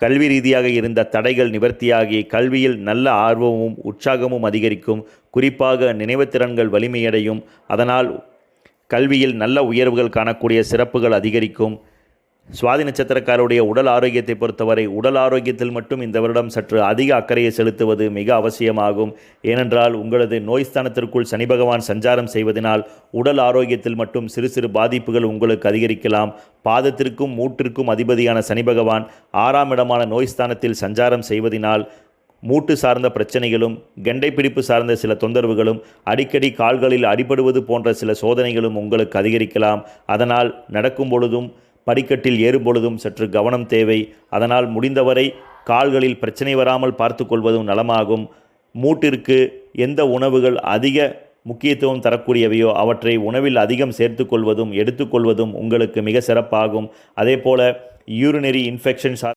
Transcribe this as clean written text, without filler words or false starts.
கல்வி ரீதியாக இருந்த தடைகள் நிவர்த்தியாகி கல்வியில் நல்ல ஆர்வமும் உற்சாகமும் அதிகரிக்கும். குறிப்பாக நினைவுத்திறன்கள் வலிமையடையும். அதனால் கல்வியில் நல்ல உயர்வுகள் காணக்கூடிய சிறப்புகள் அதிகரிக்கும். சுவாதி நட்சத்திரக்காரருடைய உடல் ஆரோக்கியத்தை பொறுத்தவரை உடல் ஆரோக்கியத்தில் மட்டும் இந்த வருடம் சற்று அதிக அக்கறையை செலுத்துவது மிக அவசியமாகும். ஏனென்றால் உங்களது நோய் ஸ்தானத்திற்குள் சனி பகவான் சஞ்சாரம் செய்வதனால் உடல் ஆரோக்கியத்தில் மட்டும் சிறு சிறு பாதிப்புகள் உங்களுக்கு அதிகரிக்கலாம். பாதத்திற்கும் மூட்டிற்கும் அதிபதியான சனி பகவான் 6ஆம் இடமான நோய் ஸ்தானத்தில் சஞ்சாரம் செய்வதனால் மூட்டு சார்ந்த பிரச்சனைகளும் கெண்டை பிடிப்பு சார்ந்த சில தொந்தரவுகளும் அடிக்கடி கால்களில் அடிபடுவது போன்ற சில சோதனைகளும் உங்களுக்கு அதிகரிக்கலாம். அதனால் நடக்கும் பொழுதும் படிக்கட்டில் ஏறும் பொழுதும் சற்று கவனம் தேவை. அதனால் முடிந்தவரை கால்களில் பிரச்சனை வராமல் பார்த்து கொள்வதும் நலமாகும். மூட்டிற்கு எந்த உணவுகள் அதிக முக்கியத்துவம் தரக்கூடியவையோ அவற்றை உணவில் அதிகம் சேர்த்து கொள்வதும் எடுத்துக்கொள்வதும் உங்களுக்கு மிக சிறப்பாகும். அதே போல யூரினரி இன்ஃபெக்ஷன்ஸ்